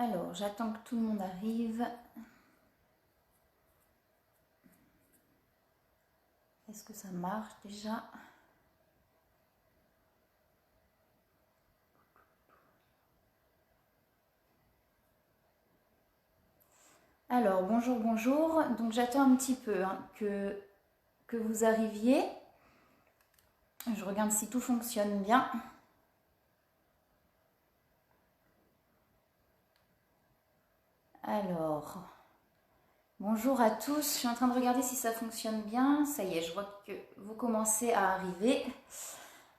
Alors, j'attends que tout le monde arrive. Est-ce que ça marche déjà? Alors, bonjour, bonjour. Donc, j'attends un petit peu que vous arriviez. Je regarde si tout fonctionne bien. Alors, bonjour à tous. Je suis en train de regarder si ça fonctionne bien. Ça y est, je vois que vous commencez à arriver.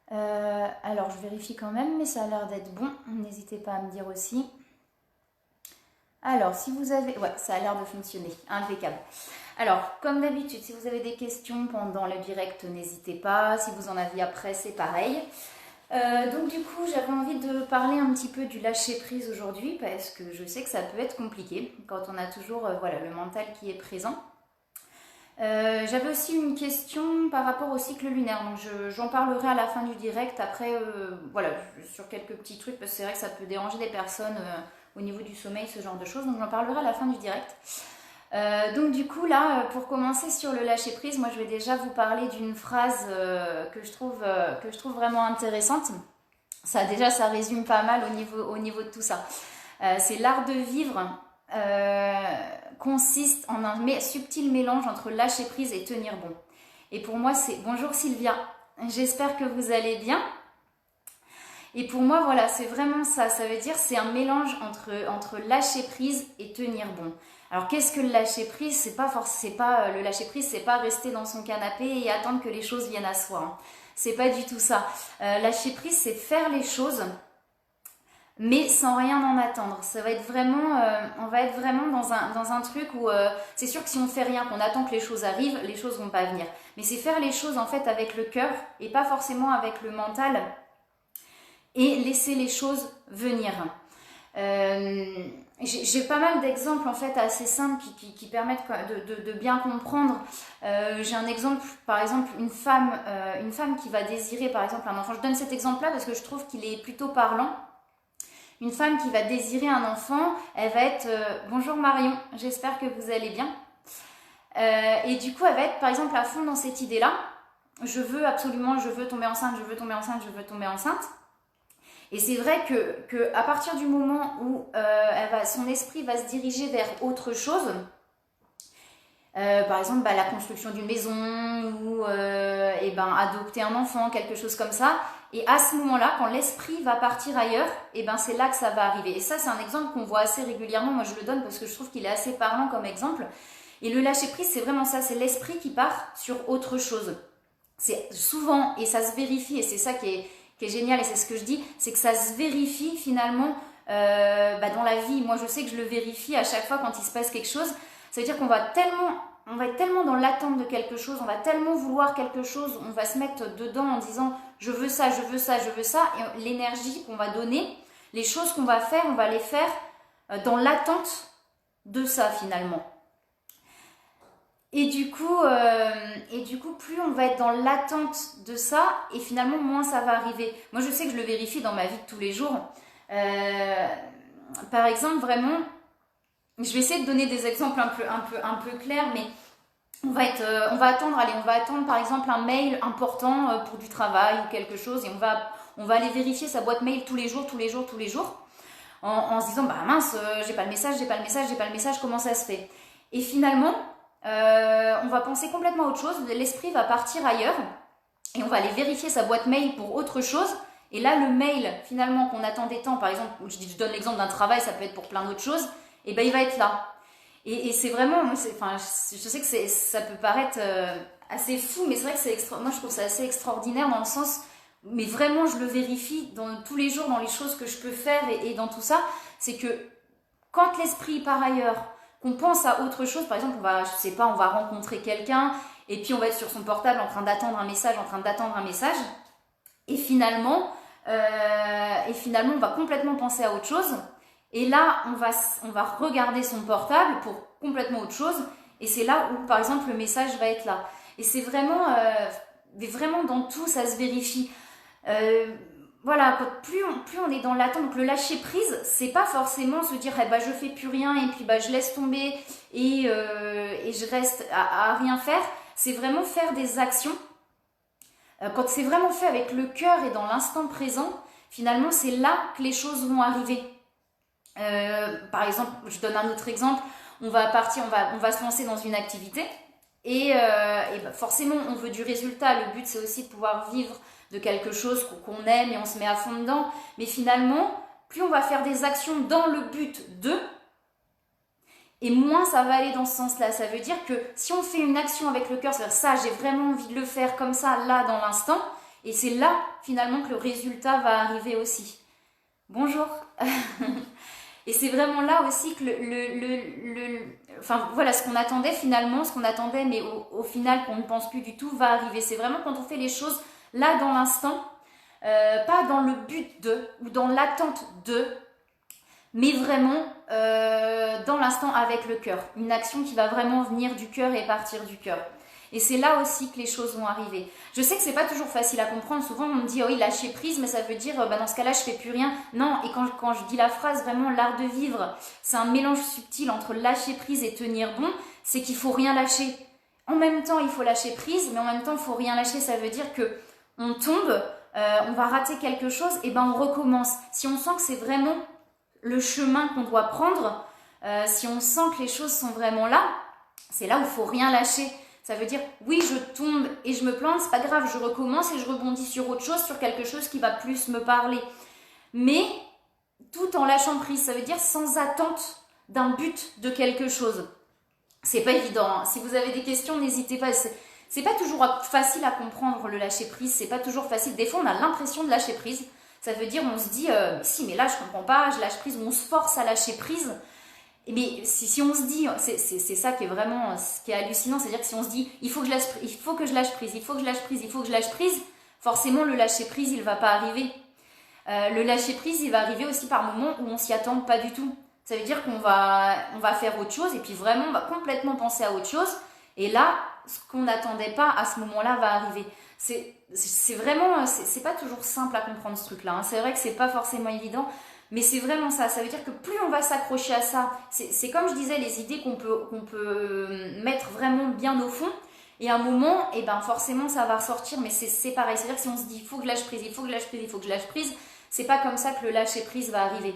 Alors, je vérifie quand même, mais ça a l'air d'être bon. N'hésitez pas à me dire aussi. Alors, si vous avez... Ouais, ça a l'air de fonctionner. Impeccable. Alors, comme d'habitude, si vous avez des questions pendant le direct, n'hésitez pas. Si vous en aviez après, c'est pareil. Donc du coup, j'avais envie de parler un petit peu du lâcher-prise aujourd'hui parce que je sais que ça peut être compliqué quand on a toujours voilà, le mental qui est présent. J'avais aussi une question par rapport au cycle lunaire, donc j'en parlerai à la fin du direct, après voilà, sur quelques petits trucs, parce que c'est vrai que ça peut déranger des personnes au niveau du sommeil, ce genre de choses, donc j'en parlerai à la fin du direct. Donc du coup là, pour commencer sur le lâcher prise, moi je vais déjà vous parler d'une phrase que je trouve vraiment intéressante. Ça déjà ça résume pas mal au niveau de tout ça. C'est l'art de vivre consiste en un subtil mélange entre lâcher prise et tenir bon. Et pour moi c'est bonjour Sylvia, j'espère que vous allez bien. Et pour moi, voilà, c'est vraiment ça. Ça veut dire c'est un mélange entre lâcher prise et tenir bon. Alors, qu'est-ce que le lâcher prise? Le lâcher prise, c'est pas rester dans son canapé et attendre que les choses viennent à soi. Hein. C'est pas du tout ça. Lâcher prise, c'est faire les choses, mais sans rien en attendre. Ça va être vraiment, on va être vraiment dans un truc où c'est sûr que si on fait rien, qu'on attend que les choses arrivent, les choses vont pas venir. Mais c'est faire les choses en fait avec le cœur et pas forcément avec le mental. Et laisser les choses venir. J'ai pas mal d'exemples en fait assez simples qui permettent de bien comprendre. J'ai un exemple, par exemple, une femme qui va désirer par exemple un enfant. Je donne cet exemple-là parce que je trouve qu'il est plutôt parlant. Une femme qui va désirer un enfant, elle va être bonjour Marion, j'espère que vous allez bien. Et du coup, elle va être par exemple à fond dans cette idée-là. Je veux tomber enceinte, je veux tomber enceinte, je veux tomber enceinte. Et c'est vrai que à partir du moment où son esprit va se diriger vers autre chose, par exemple la construction d'une maison ou adopter un enfant, quelque chose comme ça, et à ce moment-là, quand l'esprit va partir ailleurs, c'est là que ça va arriver. Et ça, c'est un exemple qu'on voit assez régulièrement. Moi, je le donne parce que je trouve qu'il est assez parlant comme exemple. Et le lâcher-prise, c'est vraiment ça, c'est l'esprit qui part sur autre chose. C'est souvent, et ça se vérifie, et c'est ça qui est génial, et c'est ce que je dis, c'est que ça se vérifie finalement dans la vie. Moi, je sais que je le vérifie à chaque fois quand il se passe quelque chose. Ça veut dire qu'on va être tellement dans l'attente de quelque chose, on va tellement vouloir quelque chose, on va se mettre dedans en disant je veux ça, je veux ça, je veux ça, et l'énergie qu'on va donner, les choses qu'on va faire, on va les faire dans l'attente de ça finalement. Et du coup, plus on va être dans l'attente de ça, et finalement, moins ça va arriver. Moi, je sais que je le vérifie dans ma vie de tous les jours. Par exemple, vraiment, je vais essayer de donner des exemples un peu clairs, mais on va attendre par exemple un mail important pour du travail ou quelque chose, et on va aller vérifier sa boîte mail tous les jours, en se disant, bah mince, j'ai pas le message, comment ça se fait? Et finalement, on va penser complètement à autre chose, l'esprit va partir ailleurs et on va aller vérifier sa boîte mail pour autre chose. Et là, le mail finalement qu'on attendait tant, par exemple, je donne l'exemple d'un travail, ça peut être pour plein d'autres choses, et il va être là. Et c'est vraiment, je sais que ça peut paraître assez fou, mais c'est vrai que moi je trouve ça assez extraordinaire dans le sens, mais vraiment je le vérifie tous les jours dans les choses que je peux faire et dans tout ça, c'est que quand l'esprit part ailleurs, qu'on pense à autre chose, par exemple, on va rencontrer quelqu'un, et puis on va être sur son portable en train d'attendre un message, et finalement, on va complètement penser à autre chose, et là, on va regarder son portable pour complètement autre chose, et c'est là où, par exemple, le message va être là. Et c'est vraiment dans tout, ça se vérifie. voilà, plus on est dans l'attente, donc le lâcher prise, c'est pas forcément se dire, je fais plus rien et puis je laisse tomber et je reste à rien faire. C'est vraiment faire des actions. Quand c'est vraiment fait avec le cœur et dans l'instant présent, finalement, c'est là que les choses vont arriver. Par exemple, je donne un autre exemple, on va se lancer dans une activité et forcément, on veut du résultat. Le but, c'est aussi de pouvoir vivre de quelque chose qu'on aime et on se met à fond dedans. Mais finalement, plus on va faire des actions dans le but de, et moins ça va aller dans ce sens-là. Ça veut dire que si on fait une action avec le cœur, c'est-à-dire ça, j'ai vraiment envie de le faire comme ça, là, dans l'instant, et c'est là, finalement, que le résultat va arriver aussi. Bonjour. Et c'est vraiment là aussi que enfin voilà, ce qu'on attendait finalement, ce qu'on attendait, mais au final qu'on ne pense plus du tout, va arriver. C'est vraiment quand on fait les choses là dans l'instant, pas dans le but de, ou dans l'attente de, mais vraiment dans l'instant avec le cœur. Une action qui va vraiment venir du cœur et partir du cœur. Et c'est là aussi que les choses vont arriver. Je sais que c'est pas toujours facile à comprendre. Souvent, on me dit, oui, lâcher prise, mais ça veut dire, dans ce cas-là, je fais plus rien. Non, et quand je dis la phrase, vraiment, l'art de vivre, c'est un mélange subtil entre lâcher prise et tenir bon. C'est qu'il faut rien lâcher. En même temps, il faut lâcher prise, mais en même temps, il faut rien lâcher. Ça veut dire que on tombe, on va rater quelque chose, et on recommence. Si on sent que c'est vraiment le chemin qu'on doit prendre, si on sent que les choses sont vraiment là, c'est là où il faut rien lâcher. Ça veut dire, oui, je tombe et je me plante, c'est pas grave, je recommence et je rebondis sur autre chose, sur quelque chose qui va plus me parler. Mais tout en lâchant prise, ça veut dire sans attente d'un but de quelque chose. C'est pas évident, hein. Si vous avez des questions, n'hésitez pas. C'est pas toujours facile à comprendre le lâcher prise, c'est pas toujours facile. Des fois, on a l'impression de lâcher prise. Ça veut dire, on se dit, si, mais là, je comprends pas, je lâche prise, ou on se force à lâcher prise. Mais si on se dit, c'est ça qui est vraiment, ce qui est hallucinant, c'est-à-dire que si on se dit, il faut que je lâche prise, il faut que je lâche prise, il faut que je lâche prise, il faut que je lâche prise, forcément le lâcher prise, il va pas arriver. Le lâcher prise, il va arriver aussi par moments où on s'y attend pas du tout. Ça veut dire on va faire autre chose et puis vraiment on va complètement penser à autre chose. Et là, ce qu'on n'attendait pas à ce moment-là va arriver. C'est vraiment, c'est pas toujours simple à comprendre ce truc-là, hein. C'est vrai que c'est pas forcément évident. Mais c'est vraiment ça, ça veut dire que plus on va s'accrocher à ça, c'est comme je disais, les idées qu'on peut mettre vraiment bien au fond, et à un moment, forcément ça va ressortir, mais c'est pareil, c'est-à-dire que si on se dit il faut que je lâche prise, il faut que je lâche prise, il faut que je lâche prise, c'est pas comme ça que le lâcher prise va arriver.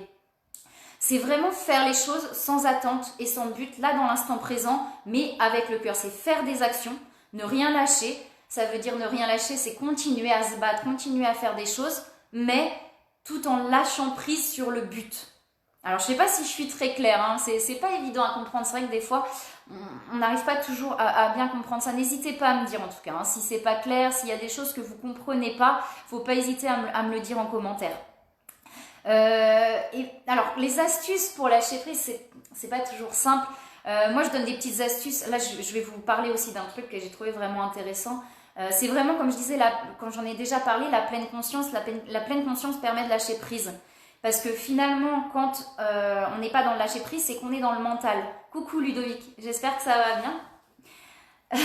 C'est vraiment faire les choses sans attente et sans but, là dans l'instant présent, mais avec le cœur. C'est faire des actions, ne rien lâcher, ça veut dire ne rien lâcher, c'est continuer à se battre, continuer à faire des choses, mais tout en lâchant prise sur le but. Alors, je sais pas si je suis très claire, hein. C'est pas évident à comprendre. C'est vrai que des fois, on n'arrive pas toujours à bien comprendre ça. N'hésitez pas à me dire, en tout cas, hein, si c'est pas clair, s'il y a des choses que vous comprenez pas, faut pas hésiter à me le dire en commentaire. Et alors, les astuces pour lâcher prise, c'est pas toujours simple. Moi, je donne des petites astuces. Là, je vais vous parler aussi d'un truc que j'ai trouvé vraiment intéressant. C'est vraiment, comme je disais, quand j'en ai déjà parlé, la pleine conscience. La pleine conscience permet de lâcher prise. Parce que finalement, quand on n'est pas dans le lâcher prise, c'est qu'on est dans le mental. Coucou Ludovic, j'espère que ça va bien.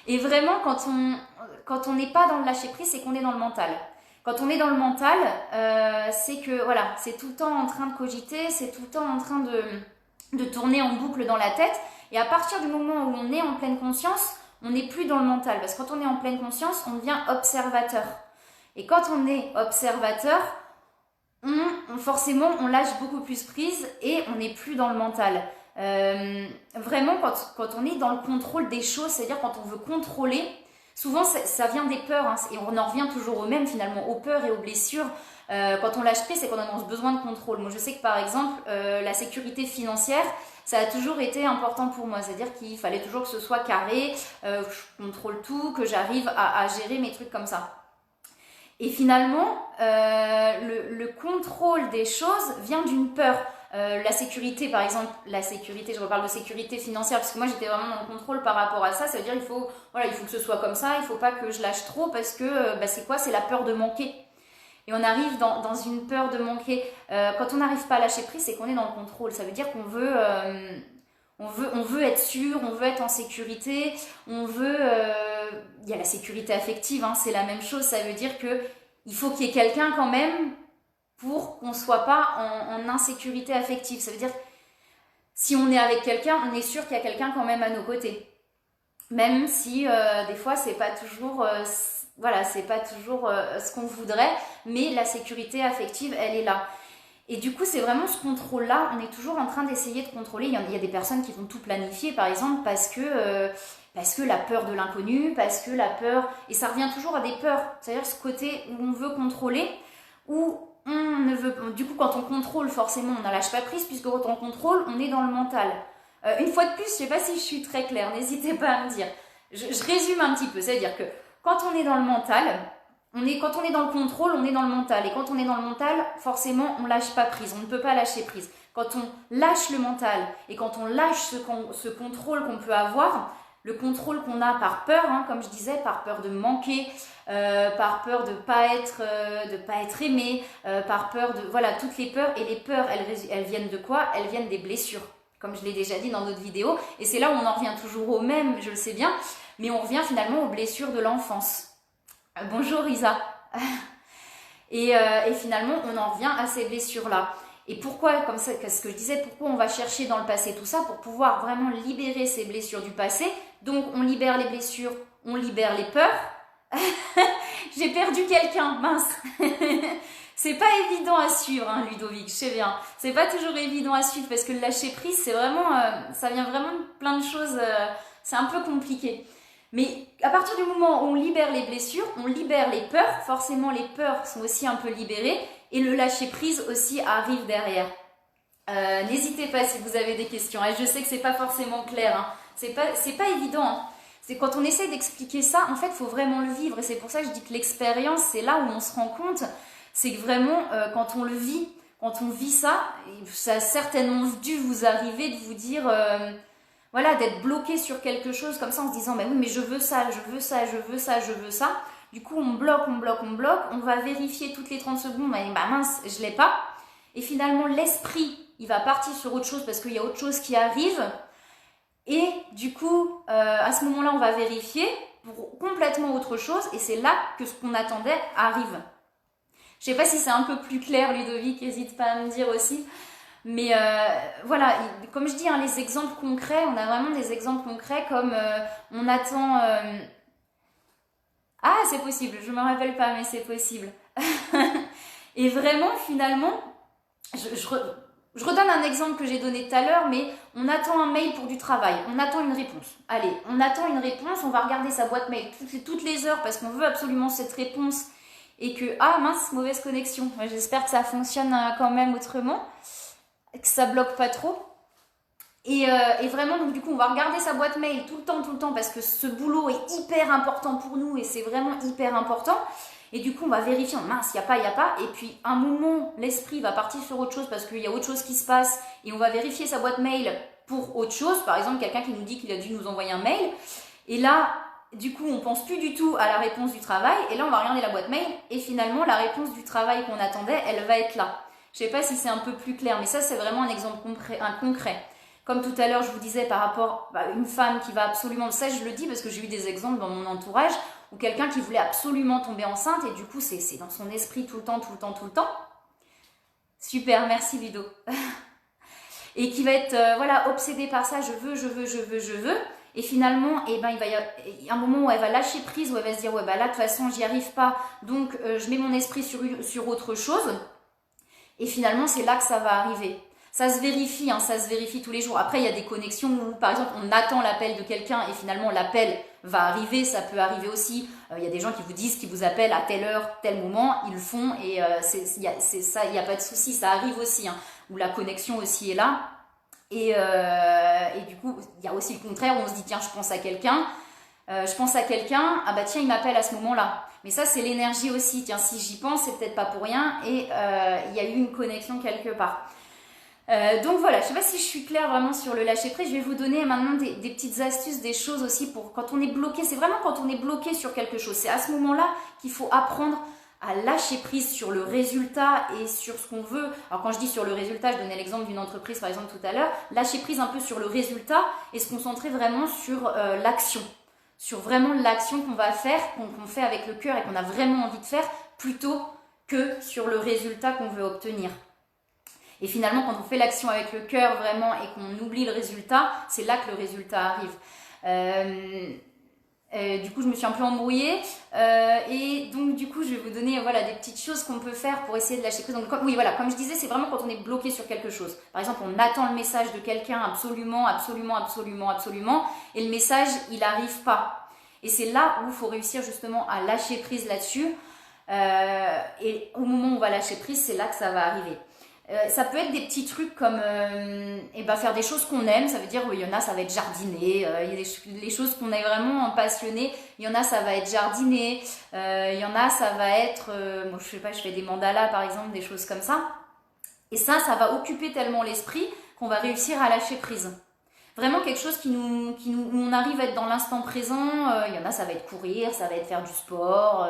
Et vraiment, quand on n'est pas dans le lâcher prise, c'est qu'on est dans le mental. Quand on est dans le mental, c'est que voilà, c'est tout le temps en train de cogiter, c'est tout le temps en train de tourner en boucle dans la tête. Et à partir du moment où on est en pleine conscience, on n'est plus dans le mental. Parce que quand on est en pleine conscience, on devient observateur. Et quand on est observateur, forcément, on lâche beaucoup plus prise et on n'est plus dans le mental. Vraiment, quand on est dans le contrôle des choses, c'est-à-dire quand on veut contrôler, souvent ça vient des peurs, hein, et on en revient toujours au même finalement, aux peurs et aux blessures. Quand on lâche prise, c'est qu'on a ce besoin de contrôle. Moi, je sais que par exemple, la sécurité financière, ça a toujours été important pour moi. C'est-à-dire qu'il fallait toujours que ce soit carré, que je contrôle tout, que j'arrive à gérer mes trucs comme ça. Et finalement, le contrôle des choses vient d'une peur. La sécurité, par exemple, je reparle de sécurité financière, parce que moi j'étais vraiment dans le contrôle par rapport à ça. Ça veut dire il faut que ce soit comme ça, il ne faut pas que je lâche trop, parce que c'est quoi? C'est la peur de manquer. Et on arrive dans une peur de manquer. Quand on n'arrive pas à lâcher prise, c'est qu'on est dans le contrôle. Ça veut dire qu'on veut... On veut être sûr, on veut être en sécurité, il y a la sécurité affective, hein, c'est la même chose, ça veut dire que il faut qu'il y ait quelqu'un quand même pour qu'on ne soit pas en insécurité affective. Ça veut dire, si on est avec quelqu'un, on est sûr qu'il y a quelqu'un quand même à nos côtés. Même si des fois, c'est pas toujours, c'est pas toujours ce qu'on voudrait, mais la sécurité affective, elle est là. Et du coup, c'est vraiment ce contrôle-là. On est toujours en train d'essayer de contrôler. Il y a des personnes qui vont tout planifier, par exemple, parce que la peur de l'inconnu, parce que la peur... Et ça revient toujours à des peurs. C'est-à-dire ce côté où on veut contrôler, où on ne veut... Du coup, quand on contrôle, forcément, on ne lâche pas prise, puisque quand on contrôle, on est dans le mental. Une fois de plus, je ne sais pas si je suis très claire, n'hésitez pas à me dire. Je résume un petit peu. C'est-à-dire que quand on est dans le mental... Quand on est dans le contrôle, on est dans le mental. Et quand on est dans le mental, forcément, on ne lâche pas prise. On ne peut pas lâcher prise. Quand on lâche le mental et quand on lâche ce contrôle qu'on peut avoir, le contrôle qu'on a par peur, comme je disais, par peur de manquer, par peur de pas être aimé, par peur de... Voilà, toutes les peurs. Et les peurs, elles viennent de quoi? Elles viennent des blessures, comme je l'ai déjà dit dans d'autres vidéos. Et c'est là où on en revient toujours au même, je le sais bien, mais on revient finalement aux blessures de l'enfance. Bonjour Isa. Et finalement, on en revient à ces blessures-là. Et pourquoi, comme ça, ce que je disais, pourquoi on va chercher dans le passé tout ça? Pour pouvoir vraiment libérer ces blessures du passé. Donc, on libère les blessures, on libère les peurs. J'ai perdu quelqu'un, mince. C'est pas évident à suivre, Ludovic, je sais bien. C'est pas toujours évident à suivre parce que le lâcher prise, c'est vraiment, ça vient vraiment de plein de choses. C'est un peu compliqué. Mais à partir du moment où on libère les blessures, on libère les peurs, forcément les peurs sont aussi un peu libérées et le lâcher prise aussi arrive derrière. N'hésitez pas si vous avez des questions. Et je sais que c'est pas forcément clair, c'est pas évident. C'est quand on essaie d'expliquer ça, en fait, il faut vraiment le vivre. Et c'est pour ça que je dis que l'expérience, c'est là où on se rend compte. C'est que vraiment, quand on le vit, quand on vit ça, ça a certainement dû vous arriver de vous dire... Voilà, d'être bloqué sur quelque chose comme ça en se disant bah oui mais je veux ça, je veux ça, je veux ça, je veux ça. Du coup on bloque, on va vérifier toutes les 30 secondes, et bah mince, je l'ai pas. Et finalement l'esprit, il va partir sur autre chose parce qu'il y a autre chose qui arrive. Et du coup, à ce moment-là, on va vérifier pour complètement autre chose et c'est là que ce qu'on attendait arrive. Je sais pas si c'est un peu plus clair, Ludovic, n'hésite pas à me dire aussi. Mais voilà, comme je dis, les exemples concrets, on a vraiment des exemples concrets comme on attend... Ah, c'est possible, je ne me rappelle pas, mais c'est possible. Et vraiment, finalement, je redonne un exemple que j'ai donné tout à l'heure, mais on attend un mail pour du travail, on attend une réponse. Allez, on attend une réponse, on va regarder sa boîte mail toutes les heures parce qu'on veut absolument cette réponse et que, ah mince, mauvaise connexion. J'espère que ça fonctionne quand même autrement. Que ça bloque pas trop et vraiment donc du coup on va regarder sa boîte mail tout le temps parce que ce boulot est hyper important pour nous et c'est vraiment hyper important et du coup on va vérifier, mince, il n'y a pas et puis un moment l'esprit va partir sur autre chose parce qu'il y a autre chose qui se passe et on va vérifier sa boîte mail pour autre chose, par exemple quelqu'un qui nous dit qu'il a dû nous envoyer un mail et là du coup on pense plus du tout à la réponse du travail et là on va regarder la boîte mail et finalement la réponse du travail qu'on attendait elle va être là. Je ne sais pas si c'est un peu plus clair, mais ça, c'est vraiment un exemple concret. Comme tout à l'heure, je vous disais par rapport à une femme qui va absolument... Ça, je le dis parce que j'ai eu des exemples dans mon entourage où quelqu'un qui voulait absolument tomber enceinte et du coup, c'est dans son esprit tout le temps. Super, merci Ludo. Et qui va être obsédé par ça, je veux. Et finalement, il va y avoir un moment où elle va lâcher prise, où elle va se dire, ouais, bah là, de toute façon, j'y arrive pas, donc je mets mon esprit sur autre chose. Et finalement, c'est là que ça va arriver. Ça se vérifie tous les jours. Après, il y a des connexions où, par exemple, on attend l'appel de quelqu'un et finalement, l'appel va arriver. Ça peut arriver aussi. Il y a des gens qui vous disent qu'ils vous appellent à telle heure, tel moment. Ils le font et il n'y a pas de souci. Ça arrive aussi, où la connexion aussi est là. Et du coup, il y a aussi le contraire où on se dit, tiens, je pense à quelqu'un. Ah bah tiens, il m'appelle à ce moment-là. Mais ça, c'est l'énergie aussi. Tiens, si j'y pense, c'est peut-être pas pour rien. Et il y a eu une connexion quelque part. Donc voilà, je sais pas si je suis claire vraiment sur le lâcher prise. Je vais vous donner maintenant des petites astuces, des choses aussi pour quand on est bloqué. C'est vraiment quand on est bloqué sur quelque chose. C'est à ce moment-là qu'il faut apprendre à lâcher prise sur le résultat et sur ce qu'on veut. Alors quand je dis sur le résultat, je donnais l'exemple d'une entreprise par exemple tout à l'heure. Lâcher prise un peu sur le résultat et se concentrer vraiment sur l'action. Sur vraiment l'action qu'on va faire, qu'on fait avec le cœur et qu'on a vraiment envie de faire, plutôt que sur le résultat qu'on veut obtenir. Et finalement, quand on fait l'action avec le cœur vraiment et qu'on oublie le résultat, c'est là que le résultat arrive. Du coup, je me suis un peu embrouillée. Et donc, du coup, je vais vous donner voilà, des petites choses qu'on peut faire pour essayer de lâcher prise. Donc, oui, voilà, comme je disais, c'est vraiment quand on est bloqué sur quelque chose. Par exemple, on attend le message de quelqu'un absolument, absolument, absolument, absolument. Et le message, il n'arrive pas. Et c'est là où il faut réussir justement à lâcher prise là-dessus. Et au moment où on va lâcher prise, c'est là que ça va arriver. Ça peut être des petits trucs comme faire des choses qu'on aime, ça veut dire, il y en a ça va être jardiner, il y a les choses qu'on est vraiment passionné, il y en a ça va être jardiner, il y en a ça va être, moi je sais pas, je fais des mandalas par exemple, des choses comme ça, et ça va occuper tellement l'esprit qu'on va réussir à lâcher prise. Vraiment quelque chose où on arrive à être dans l'instant présent, il y en a ça va être courir, ça va être faire du sport,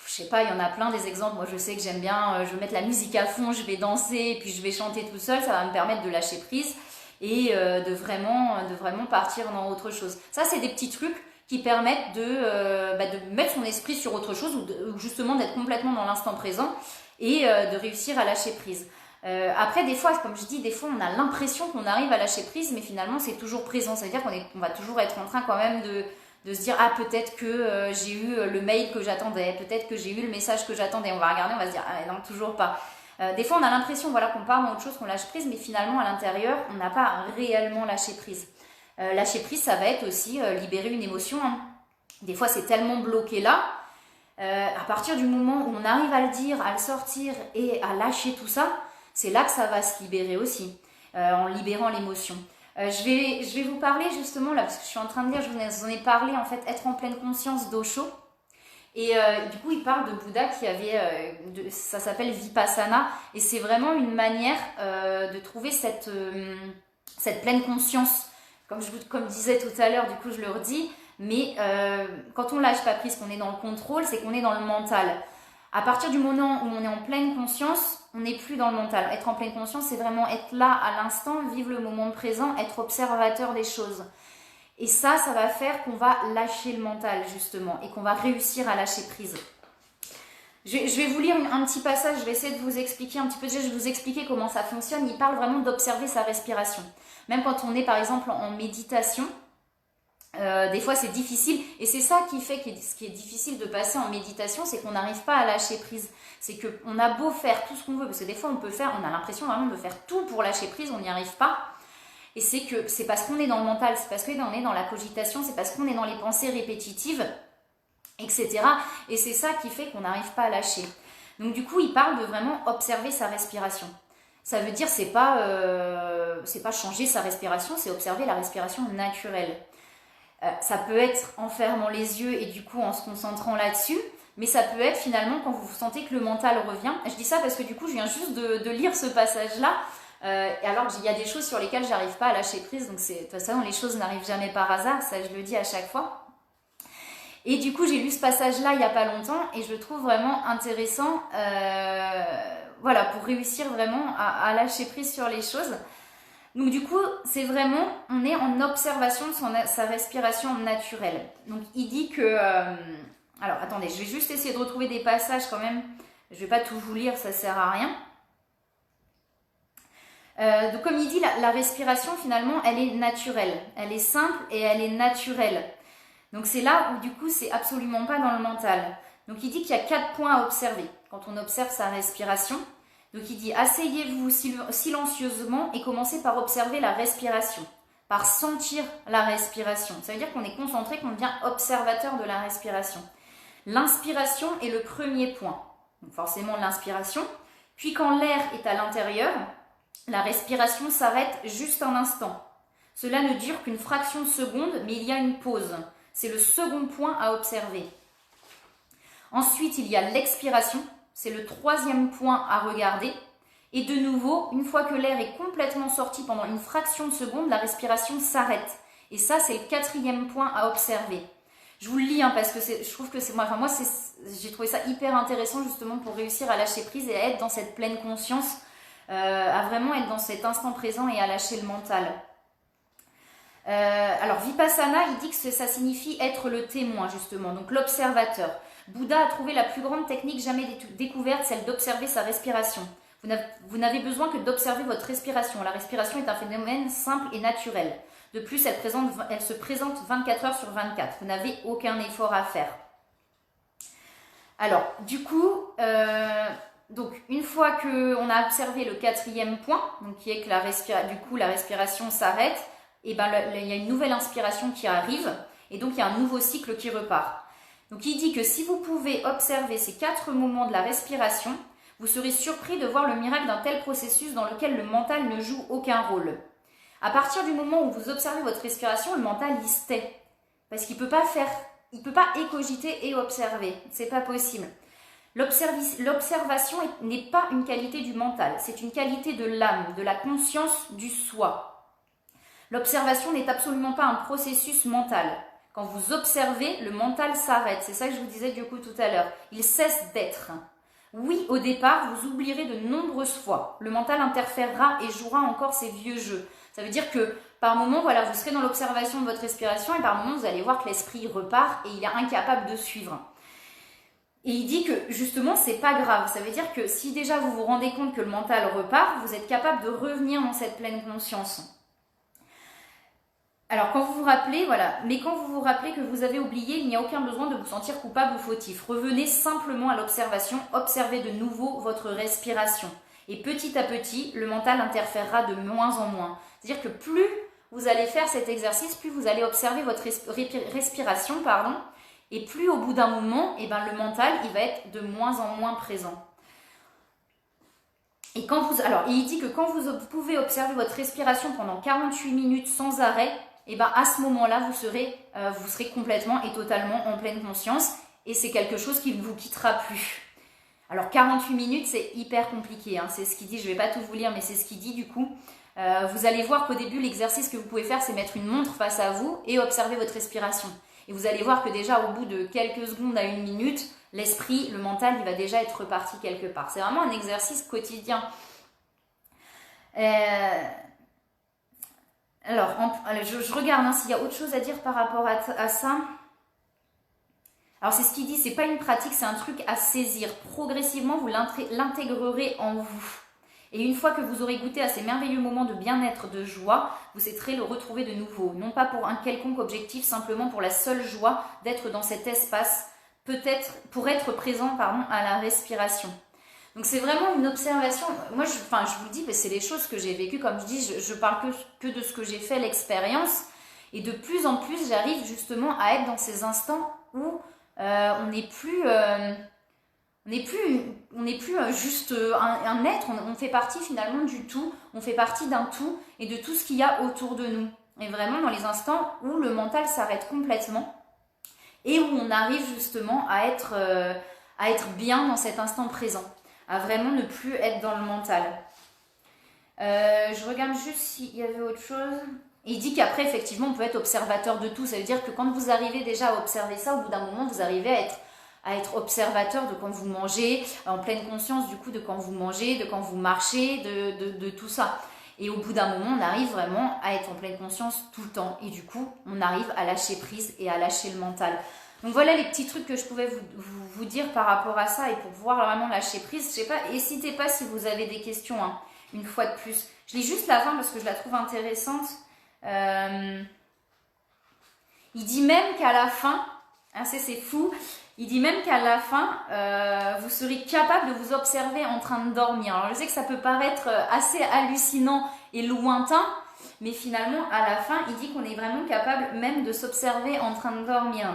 je sais pas, il y en a plein des exemples. Moi, je sais que j'aime bien, je vais mettre la musique à fond, je vais danser, et puis je vais chanter tout seul. Ça va me permettre de lâcher prise et de vraiment partir dans autre chose. Ça, c'est des petits trucs qui permettent de mettre son esprit sur autre chose ou justement d'être complètement dans l'instant présent et de réussir à lâcher prise. Après, des fois, comme je dis, des fois, on a l'impression qu'on arrive à lâcher prise, mais finalement, c'est toujours présent. Ça veut dire qu'on va toujours être en train quand même de se dire ah peut-être que j'ai eu le mail que j'attendais, peut-être que j'ai eu le message que j'attendais, on va regarder, on va se dire ah non toujours pas. Des fois on a l'impression voilà qu'on part dans autre chose, qu'on lâche prise, mais finalement à l'intérieur on n'a pas réellement lâché prise. Lâcher prise ça va être aussi libérer une émotion, hein. Des fois c'est tellement bloqué là, à partir du moment où on arrive à le dire, à le sortir et à lâcher tout ça, c'est là que ça va se libérer aussi, en libérant l'émotion. Je vais vous parler justement là, parce que je suis en train de lire, je vous en ai parlé en fait, être en pleine conscience d'Osho. Et du coup, il parle de Bouddha qui avait, ça s'appelle Vipassana, et c'est vraiment une manière de trouver cette pleine conscience. Comme je disais tout à l'heure, du coup je le redis, mais quand on lâche pas prise, qu'on est dans le contrôle, c'est qu'on est dans le mental. À partir du moment où on est en pleine conscience, on n'est plus dans le mental. Être en pleine conscience, c'est vraiment être là à l'instant, vivre le moment présent, être observateur des choses. Et ça va faire qu'on va lâcher le mental, justement, et qu'on va réussir à lâcher prise. Je vais vous lire un petit passage, je vais essayer de vous expliquer un petit peu. Déjà, je vais vous expliquer comment ça fonctionne. Il parle vraiment d'observer sa respiration. Même quand on est, par exemple, en méditation, des fois c'est difficile, et c'est ça qui fait ce qui est difficile de passer en méditation, c'est qu'on n'arrive pas à lâcher prise. C'est qu'on a beau faire tout ce qu'on veut, parce que des fois on a l'impression vraiment de faire tout pour lâcher prise, on n'y arrive pas. Et c'est parce qu'on est dans le mental, c'est parce qu'on est dans la cogitation, c'est parce qu'on est dans les pensées répétitives, etc. Et c'est ça qui fait qu'on n'arrive pas à lâcher. Donc du coup, il parle de vraiment observer sa respiration. Ça veut dire c'est pas changer sa respiration, c'est observer la respiration naturelle. Ça peut être en fermant les yeux et du coup en se concentrant là-dessus, mais ça peut être finalement quand vous sentez que le mental revient. Je dis ça parce que du coup je viens juste de lire ce passage-là, et alors il y a des choses sur lesquelles j'arrive pas à lâcher prise, donc de toute façon les choses n'arrivent jamais par hasard, ça je le dis à chaque fois. Et du coup j'ai lu ce passage-là il n'y a pas longtemps et je le trouve vraiment intéressant, voilà, pour réussir vraiment à lâcher prise sur les choses. Donc du coup, c'est vraiment, on est en observation de sa respiration naturelle. Donc il dit que... alors attendez, je vais juste essayer de retrouver des passages quand même. Je ne vais pas tout vous lire, ça ne sert à rien. Donc comme il dit, la respiration finalement, elle est naturelle. Elle est simple et elle est naturelle. Donc c'est là où du coup, c'est absolument pas dans le mental. Donc il dit qu'il y a 4 points à observer quand on observe sa respiration. Donc il dit, asseyez-vous silencieusement et commencez par observer la respiration, par sentir la respiration. Ça veut dire qu'on est concentré, qu'on devient observateur de la respiration. L'inspiration est le premier point, donc forcément l'inspiration. Puis quand l'air est à l'intérieur, la respiration s'arrête juste un instant. Cela ne dure qu'une fraction de seconde, mais il y a une pause. C'est le second point à observer. Ensuite, il y a l'expiration. C'est le 3e point à regarder. Et de nouveau, une fois que l'air est complètement sorti pendant une fraction de seconde, la respiration s'arrête. Et ça, c'est le 4e point à observer. Je vous le lis parce que je trouve que j'ai trouvé ça hyper intéressant justement pour réussir à lâcher prise et à être dans cette pleine conscience, à vraiment être dans cet instant présent et à lâcher le mental. Alors Vipassana, il dit que ça signifie être le témoin justement, donc l'observateur. Bouddha a trouvé la plus grande technique jamais découverte, celle d'observer sa respiration. Vous n'avez besoin que d'observer votre respiration. La respiration est un phénomène simple et naturel. De plus, elle se présente 24 heures sur 24. Vous n'avez aucun effort à faire. Alors, du coup, donc une fois qu'on a observé le 4e point, donc qui est que la respiration s'arrête, et ben il y a une nouvelle inspiration qui arrive, et donc il y a un nouveau cycle qui repart. Donc il dit que si vous pouvez observer ces 4 moments de la respiration, vous serez surpris de voir le miracle d'un tel processus dans lequel le mental ne joue aucun rôle. À partir du moment où vous observez votre respiration, le mental il se tait. Parce qu'il ne peut pas écogiter et observer. C'est pas possible. L'observation n'est pas une qualité du mental, c'est une qualité de l'âme, de la conscience du soi. L'observation n'est absolument pas un processus mental. Quand vous observez, le mental s'arrête. C'est ça que je vous disais du coup tout à l'heure. Il cesse d'être. Oui, au départ, vous oublierez de nombreuses fois. Le mental interférera et jouera encore ses vieux jeux. Ça veut dire que par moment, voilà, vous serez dans l'observation de votre respiration et par moment, vous allez voir que l'esprit repart et il est incapable de suivre. Et il dit que justement, c'est pas grave. Ça veut dire que si déjà vous vous rendez compte que le mental repart, vous êtes capable de revenir dans cette pleine conscience. Alors, quand vous vous rappelez, voilà, mais quand vous vous rappelez que vous avez oublié, il n'y a aucun besoin de vous sentir coupable ou fautif. Revenez simplement à l'observation, observez de nouveau votre respiration. Et petit à petit, le mental interférera de moins en moins. C'est-à-dire que plus vous allez faire cet exercice, plus vous allez observer votre respiration, et plus au bout d'un moment, eh ben, le mental il va être de moins en moins présent. Et il dit que quand vous pouvez observer votre respiration pendant 48 minutes sans arrêt, et ben à ce moment-là, vous serez complètement et totalement en pleine conscience et c'est quelque chose qui ne vous quittera plus. Alors 48 minutes, c'est hyper compliqué, hein, c'est ce qu'il dit, je ne vais pas tout vous lire, mais c'est ce qu'il dit du coup. Vous allez voir qu'au début, l'exercice que vous pouvez faire, c'est mettre une montre face à vous et observer votre respiration. Et vous allez voir que déjà au bout de quelques secondes à 1 minute, l'esprit, le mental, il va déjà être reparti quelque part. C'est vraiment un exercice quotidien. Alors, je regarde s'il y a autre chose à dire par rapport à ça. Alors, c'est ce qu'il dit, c'est pas une pratique, c'est un truc à saisir. Progressivement, vous l'intégrerez en vous. Et une fois que vous aurez goûté à ces merveilleux moments de bien-être, de joie, vous souhaiterez le retrouver de nouveau. Non pas pour un quelconque objectif, simplement pour la seule joie d'être dans cet espace, peut-être pour être présent à la respiration. Donc c'est vraiment une observation. Moi, je vous le dis, c'est les choses que j'ai vécues. Comme je dis, je parle que de ce que j'ai fait, l'expérience. Et de plus en plus, j'arrive justement à être dans ces instants où on n'est plus juste un être. On fait partie finalement du tout. On fait partie d'un tout et de tout ce qu'il y a autour de nous. Et vraiment dans les instants où le mental s'arrête complètement et où on arrive justement à être bien dans cet instant présent. À vraiment ne plus être dans le mental. Je regarde juste s'il y avait autre chose. Et il dit qu'après, effectivement, on peut être observateur de tout. Ça veut dire que quand vous arrivez déjà à observer ça, au bout d'un moment, vous arrivez à être observateur de quand vous mangez, en pleine conscience du coup de quand vous mangez, de quand vous marchez, de tout ça. Et au bout d'un moment, on arrive vraiment à être en pleine conscience tout le temps. Et du coup, on arrive à lâcher prise et à lâcher le mental. Donc voilà les petits trucs que je pouvais vous dire par rapport à ça et pour pouvoir vraiment lâcher prise. Je sais pas, n'hésitez pas si vous avez des questions, hein, une fois de plus. Je lis juste la fin parce que je la trouve intéressante. Il dit même qu'à la fin, hein, c'est fou, il dit même qu'à la fin, vous serez capable de vous observer en train de dormir. Alors je sais que ça peut paraître assez hallucinant et lointain, mais finalement à la fin, il dit qu'on est vraiment capable même de s'observer en train de dormir.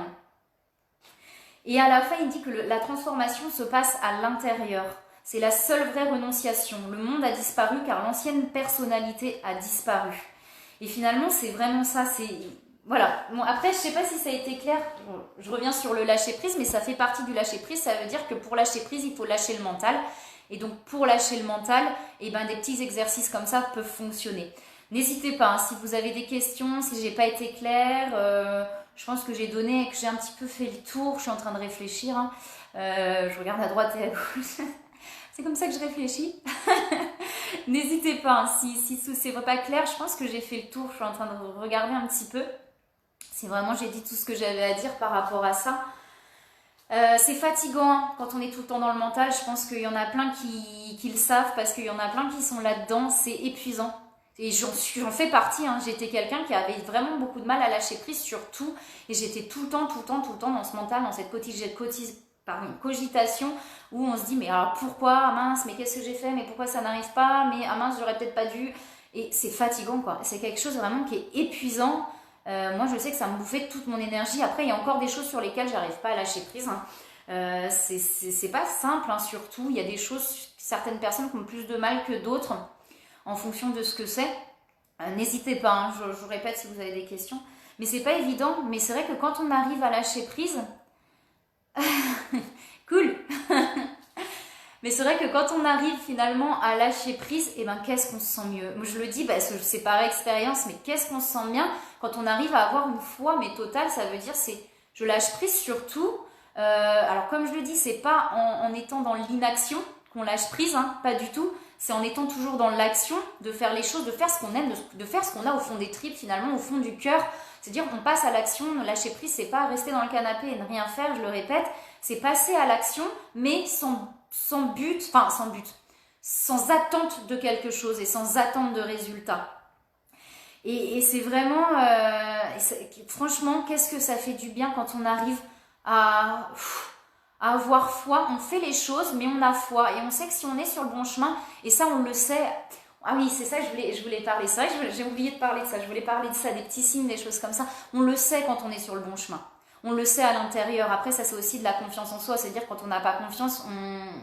Et à la fin, il dit que la transformation se passe à l'intérieur. C'est la seule vraie renonciation. Le monde a disparu car l'ancienne personnalité a disparu. Et finalement, c'est vraiment ça. Voilà. Bon, après, je ne sais pas si ça a été clair. Bon, je reviens sur le lâcher-prise, mais ça fait partie du lâcher-prise. Ça veut dire que pour lâcher prise, il faut lâcher le mental. Et donc, pour lâcher le mental, des petits exercices comme ça peuvent fonctionner. N'hésitez pas, hein, si vous avez des questions, si j'ai pas été claire... je pense que j'ai un petit peu fait le tour. Je suis en train de réfléchir. Hein. Je regarde à droite et à gauche. C'est comme ça que je réfléchis. N'hésitez pas, hein, si c'est pas clair, je pense que j'ai fait le tour, je suis en train de regarder un petit peu. Si vraiment j'ai dit tout ce que j'avais à dire par rapport à ça. C'est fatigant hein, quand on est tout le temps dans le mental, je pense qu'il y en a plein qui le savent parce qu'il y en a plein qui sont là-dedans, c'est épuisant. Et j'en fais partie, hein. J'étais quelqu'un qui avait vraiment beaucoup de mal à lâcher prise sur tout et j'étais tout le temps dans ce mental, dans cette cogitation où on se dit mais alors pourquoi, ah mince, mais qu'est-ce que j'ai fait, mais pourquoi ça n'arrive pas, mais ah mince, j'aurais peut-être pas dû. Et c'est fatigant quoi, c'est quelque chose vraiment qui est épuisant. Moi je sais que ça me bouffait toute mon énergie. Après il y a encore des choses sur lesquelles j'arrive pas à lâcher prise hein. C'est pas simple hein, surtout, il y a des choses, certaines personnes qui ont plus de mal que d'autres en fonction de ce que c'est. N'hésitez pas, hein, je vous répète si vous avez des questions, mais c'est pas évident. Mais c'est vrai que quand on arrive à lâcher prise, cool. Mais c'est vrai que quand on arrive finalement à lâcher prise, et ben qu'est-ce qu'on se sent mieux. Moi je le dis parce que c'est par expérience, mais qu'est-ce qu'on se sent bien quand on arrive à avoir une foi mais totale. Ça veut dire c'est je lâche prise sur tout. Alors comme je le dis, c'est pas en étant dans l'inaction qu'on lâche prise, hein, pas du tout. C'est en étant toujours dans l'action, de faire les choses, de faire ce qu'on aime, de faire ce qu'on a au fond des tripes finalement, au fond du cœur. C'est-à-dire on passe à l'action, lâcher prise, c'est pas rester dans le canapé et ne rien faire, je le répète, c'est passer à l'action, mais sans but, sans attente de quelque chose et sans attente de résultat. Et c'est vraiment, franchement, qu'est-ce que ça fait du bien quand on arrive à avoir foi. On fait les choses, mais on a foi et on sait que si on est sur le bon chemin, et ça on le sait. Ah oui, c'est ça, je voulais parler. C'est vrai que j'ai oublié de parler de ça. Je voulais parler de ça, des petits signes, des choses comme ça. On le sait quand on est sur le bon chemin. On le sait à l'intérieur. Après, ça c'est aussi de la confiance en soi. C'est-à-dire quand on n'a pas confiance,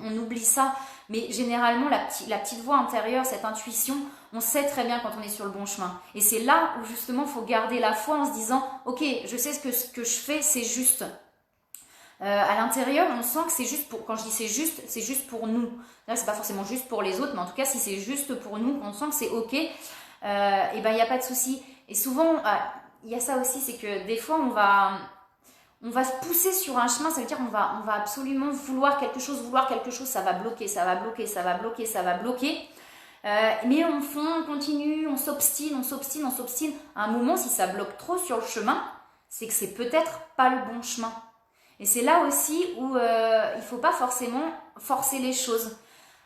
on oublie ça. Mais généralement, la petite voix intérieure, cette intuition, on sait très bien quand on est sur le bon chemin. Et c'est là où justement, il faut garder la foi en se disant « Ok, je sais ce que je fais, c'est juste ». À l'intérieur, on sent que c'est juste pour, quand je dis c'est juste pour nous. C'est pas forcément juste pour les autres, mais en tout cas, si c'est juste pour nous, on sent que c'est ok, et ben il n'y a pas de souci. Et souvent, il y a ça aussi, c'est que des fois, on va se pousser sur un chemin, ça veut dire qu'on va absolument vouloir quelque chose, ça va bloquer. Mais on continue, on s'obstine. À un moment, si ça bloque trop sur le chemin, c'est que c'est peut-être pas le bon chemin. Et c'est là aussi où il ne faut pas forcément forcer les choses.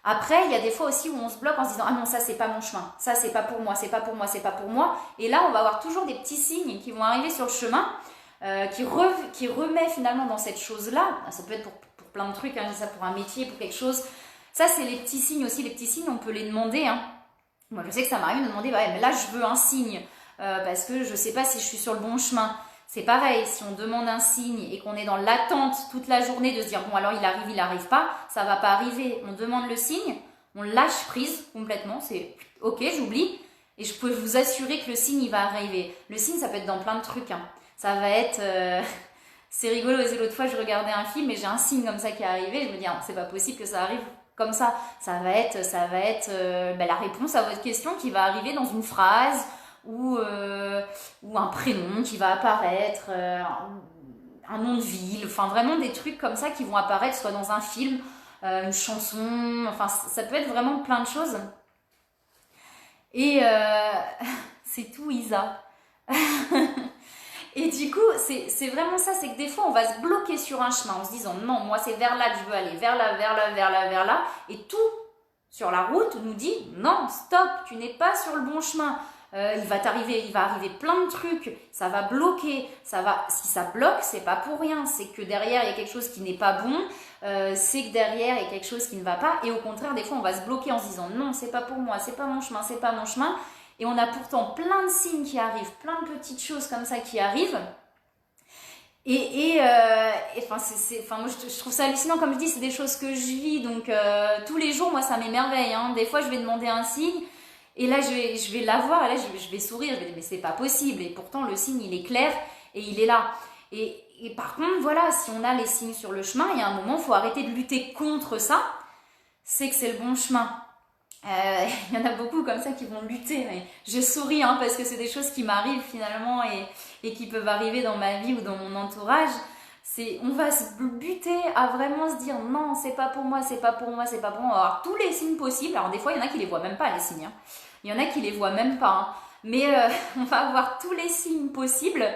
Après, il y a des fois aussi où on se bloque en se disant « Ah non, ça c'est pas mon chemin, ça c'est pas pour moi. » Et là, on va avoir toujours des petits signes qui vont arriver sur le chemin, qui remet finalement dans cette chose-là. Ça peut être pour plein de trucs, hein, ça pour un métier, pour quelque chose. Ça, c'est les petits signes aussi. Les petits signes, on peut les demander. Hein. Moi, je sais que ça m'arrive de demander ouais, mais là, je veux un signe, parce que je ne sais pas si je suis sur le bon chemin. C'est pareil, si on demande un signe et qu'on est dans l'attente toute la journée de se dire « Bon, alors il arrive pas », ça va pas arriver. On demande le signe, on lâche prise complètement, c'est « Ok, j'oublie ». Et je peux vous assurer que le signe, il va arriver. Le signe, ça peut être dans plein de trucs. Hein. Ça va être... c'est rigolo, l'autre fois, je regardais un film et j'ai un signe comme ça qui est arrivé. Je me dis « C'est pas possible que ça arrive comme ça ». Ça va être la réponse à votre question qui va arriver dans une phrase ou un prénom qui va apparaître, un nom de ville, enfin vraiment des trucs comme ça qui vont apparaître soit dans un film, une chanson, enfin ça peut être vraiment plein de choses. Et c'est tout Isa. Et du coup, c'est vraiment ça, c'est que des fois on va se bloquer sur un chemin en se disant non, moi c'est vers là que je veux aller, vers là, et tout sur la route nous dit non, stop, tu n'es pas sur le bon chemin. Il va arriver plein de trucs, ça va bloquer, si ça bloque, c'est pas pour rien, c'est que derrière il y a quelque chose qui n'est pas bon, c'est que derrière il y a quelque chose qui ne va pas, et au contraire des fois on va se bloquer en se disant non, c'est pas pour moi, c'est pas mon chemin, et on a pourtant plein de signes qui arrivent, plein de petites choses comme ça qui arrivent, et moi je trouve ça hallucinant, comme je dis, c'est des choses que je vis, donc tous les jours moi ça m'émerveille, hein. Des fois je vais demander un signe, et là, je vais l'avoir, et là, je vais sourire, je vais dire, mais c'est pas possible. Et pourtant, le signe, il est clair, et il est là. Et par contre, voilà, si on a les signes sur le chemin, il y a un moment, il faut arrêter de lutter contre ça. C'est que c'est le bon chemin. Il y en a beaucoup comme ça qui vont lutter. Mais je souris, hein, parce que c'est des choses qui m'arrivent finalement, et qui peuvent arriver dans ma vie ou dans mon entourage. On va se buter à vraiment se dire non, c'est pas pour moi, c'est pas pour moi, c'est pas pour moi. On va avoir tous les signes possibles. Alors des fois, il y en a qui les voient même pas, les signes. Hein. Il y en a qui les voient même pas. Hein. Mais on va avoir tous les signes possibles.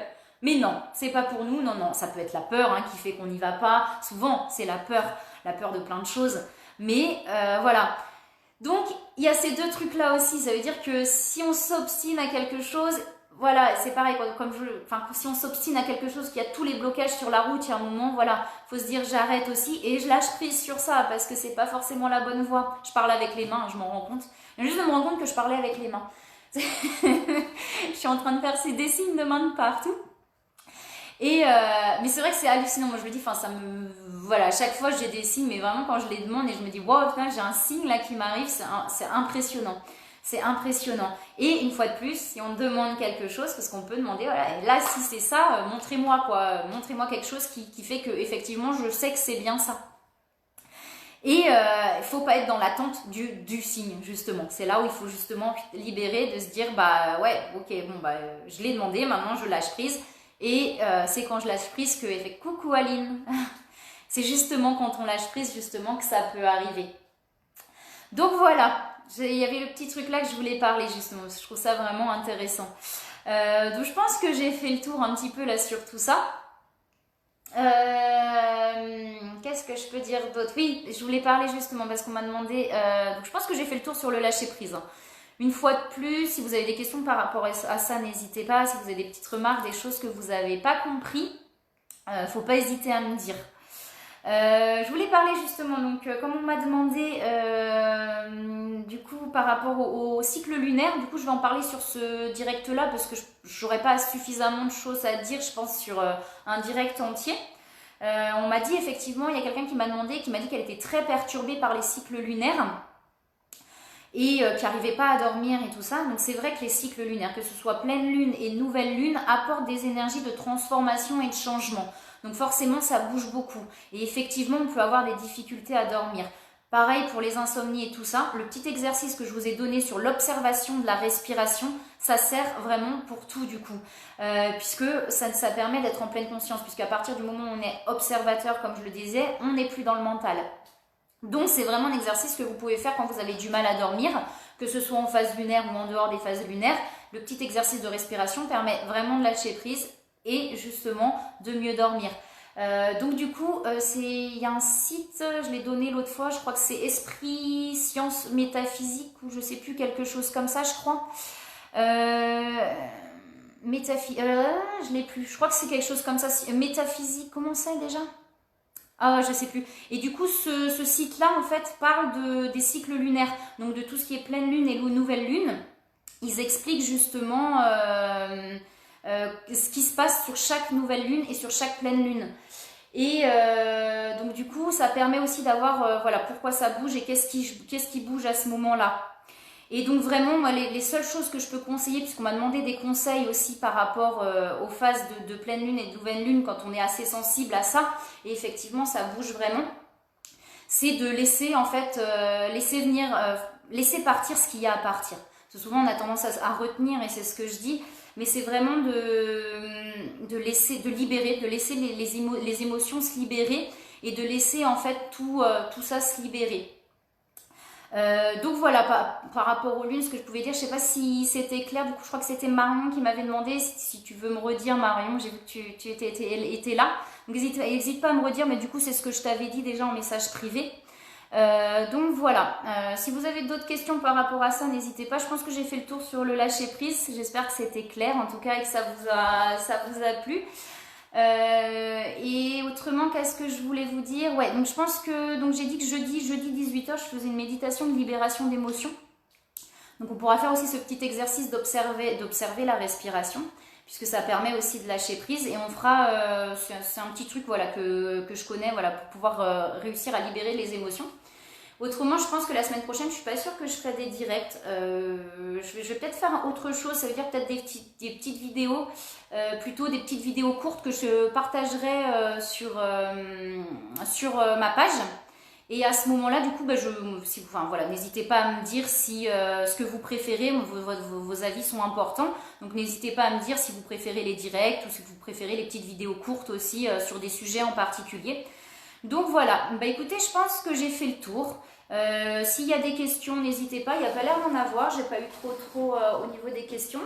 Mais non, c'est pas pour nous. Non, non, ça peut être la peur qui fait qu'on n'y va pas. Souvent, c'est la peur de plein de choses. Mais voilà. Donc, il y a ces deux trucs-là aussi. Ça veut dire que si on s'obstine à quelque chose, voilà, c'est pareil, si on s'obstine à quelque chose, qu'il y a tous les blocages sur la route, il y a un moment, voilà, faut se dire j'arrête aussi et je lâche prise sur ça parce que c'est pas forcément la bonne voie. Je parle avec les mains, je m'en rends compte. Je viens juste de me rendre compte que je parlais avec les mains. Je suis en train de faire des signes de main de partout. Mais c'est vrai que c'est hallucinant. Moi, je me dis, voilà, à chaque fois, j'ai des signes, mais vraiment, quand je les demande et je me dis, wow, j'ai un signe là qui m'arrive, c'est impressionnant. C'est impressionnant. Et une fois de plus, si on demande quelque chose, parce qu'on peut demander, voilà, et là, si c'est ça, montrez-moi quoi. Montrez-moi quelque chose qui fait que, effectivement, je sais que c'est bien ça. Et il faut pas être dans l'attente du signe, justement. C'est là où il faut justement libérer, de se dire, bah ouais, ok, bon, bah je l'ai demandé, maintenant je lâche prise. Et c'est quand je lâche prise que, coucou Aline, c'est justement quand on lâche prise, justement, que ça peut arriver. Donc voilà, il y avait le petit truc là que je voulais parler, justement, parce que je trouve ça vraiment intéressant. Donc je pense que j'ai fait le tour un petit peu là sur tout ça. Qu'est-ce que je peux dire d'autre? Oui, je voulais parler justement parce qu'on m'a demandé. Donc je pense que j'ai fait le tour sur le lâcher prise. Une fois de plus, si vous avez des questions par rapport à ça, n'hésitez pas. Si vous avez des petites remarques, des choses que vous n'avez pas compris, faut pas hésiter à me dire. Je voulais parler justement, donc comme on m'a demandé du coup par rapport au cycle lunaire, du coup je vais en parler sur ce direct là parce que j'aurais pas suffisamment de choses à dire, je pense, sur un direct entier. On m'a dit effectivement, il y a quelqu'un qui m'a demandé, qui m'a dit qu'elle était très perturbée par les cycles lunaires et qui n'arrivait pas à dormir et tout ça. Donc c'est vrai que les cycles lunaires, que ce soit pleine lune et nouvelle lune, apportent des énergies de transformation et de changement. Donc forcément ça bouge beaucoup et effectivement on peut avoir des difficultés à dormir. Pareil pour les insomnies et tout ça, le petit exercice que je vous ai donné sur l'observation de la respiration, ça sert vraiment pour tout du coup, puisque ça permet d'être en pleine conscience, puisqu'à partir du moment où on est observateur, comme je le disais, on n'est plus dans le mental. Donc c'est vraiment un exercice que vous pouvez faire quand vous avez du mal à dormir, que ce soit en phase lunaire ou en dehors des phases lunaires. Le petit exercice de respiration permet vraiment de lâcher prise et justement de mieux dormir. Donc du coup, il y a un site, je l'ai donné l'autre fois, je crois que c'est Esprit Sciences Métaphysiques ou je sais plus, quelque chose comme ça, je crois. Je l'ai plus, je crois que c'est quelque chose comme ça. Métaphysique, comment c'est déjà? Ah, je sais plus. Et du coup, ce site-là, en fait, parle des cycles lunaires, donc de tout ce qui est pleine lune et nouvelle lune. Ils expliquent justement ce qui se passe sur chaque nouvelle lune et sur chaque pleine lune. Et donc du coup, ça permet aussi d'avoir voilà, pourquoi ça bouge et qu'est-ce qui bouge à ce moment-là. Et donc vraiment, moi, les seules choses que je peux conseiller, puisqu'on m'a demandé des conseils aussi par rapport aux phases de pleine lune et de nouvelle lune, quand on est assez sensible à ça, et effectivement ça bouge vraiment, c'est de laisser en fait, laisser partir ce qu'il y a à partir. Parce que souvent on a tendance à retenir, et c'est ce que je dis, mais c'est vraiment de libérer, de laisser les émotions se libérer, et de laisser en fait tout ça se libérer. Donc voilà, par rapport aux lunes, ce que je pouvais dire, je sais pas si c'était clair, du coup je crois que c'était Marion qui m'avait demandé, si tu veux me redire Marion, j'ai vu que tu étais là, donc n'hésite pas à me redire, mais du coup c'est ce que je t'avais dit déjà en message privé. Donc voilà, si vous avez d'autres questions par rapport à ça, n'hésitez pas. Je pense que j'ai fait le tour sur le lâcher prise, j'espère que c'était clair en tout cas et que ça vous a plu. Et autrement, qu'est-ce que je voulais vous dire? Ouais, donc je pense que j'ai dit que jeudi 18h, je faisais une méditation de libération d'émotions. Donc on pourra faire aussi ce petit exercice d'observer la respiration, puisque ça permet aussi de lâcher prise. Et on fera, c'est un petit truc voilà, que je connais voilà, pour pouvoir réussir à libérer les émotions. Autrement, je pense que la semaine prochaine, je suis pas sûre que je ferai des directs. Je vais peut-être faire autre chose, ça veut dire peut-être des petites vidéos, plutôt des petites vidéos courtes que je partagerai sur ma page. Et à ce moment-là, du coup, enfin, voilà, n'hésitez pas à me dire si ce que vous préférez, vos avis sont importants. Donc n'hésitez pas à me dire si vous préférez les directs ou si vous préférez les petites vidéos courtes aussi sur des sujets en particulier. Donc voilà, écoutez, je pense que j'ai fait le tour. S'il y a des questions, n'hésitez pas. Il n'y a pas l'air d'en avoir, j'ai pas eu trop au niveau des questions.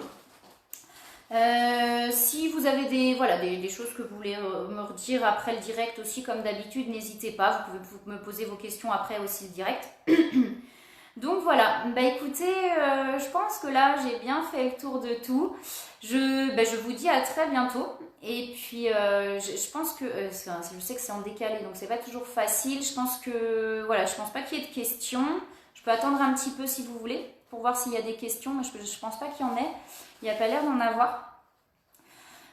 Si vous avez des choses que vous voulez me redire après le direct aussi, comme d'habitude, n'hésitez pas. Vous pouvez me poser vos questions après aussi le direct. Donc voilà, écoutez, je pense que là j'ai bien fait le tour de tout. Je vous dis à très bientôt. Et puis je pense que, je sais que c'est en décalé, donc c'est pas toujours facile. Je pense pas qu'il y ait de questions. Je peux attendre un petit peu si vous voulez, pour voir s'il y a des questions, mais je pense pas qu'il y en ait. Il n'y a pas l'air d'en avoir.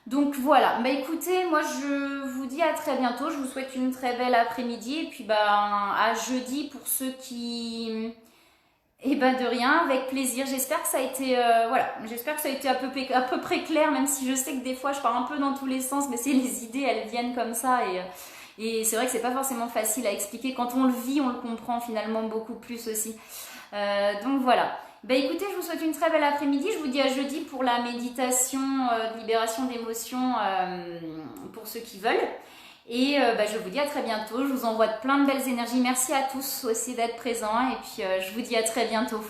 Donc voilà, écoutez, moi je vous dis à très bientôt. Je vous souhaite une très belle après-midi. Et puis à jeudi pour ceux qui... Et de rien, avec plaisir. J'espère que ça a été, j'espère que ça a été à peu près clair, même si je sais que des fois je pars un peu dans tous les sens, mais c'est les idées, elles viennent comme ça et c'est vrai que c'est pas forcément facile à expliquer. Quand on le vit, on le comprend finalement beaucoup plus aussi. Donc voilà. Écoutez, je vous souhaite une très belle après-midi. Je vous dis à jeudi pour la méditation de libération d'émotions pour ceux qui veulent. Et je vous dis à très bientôt. Je vous envoie plein de belles énergies. Merci à tous aussi d'être présents. Et puis je vous dis à très bientôt.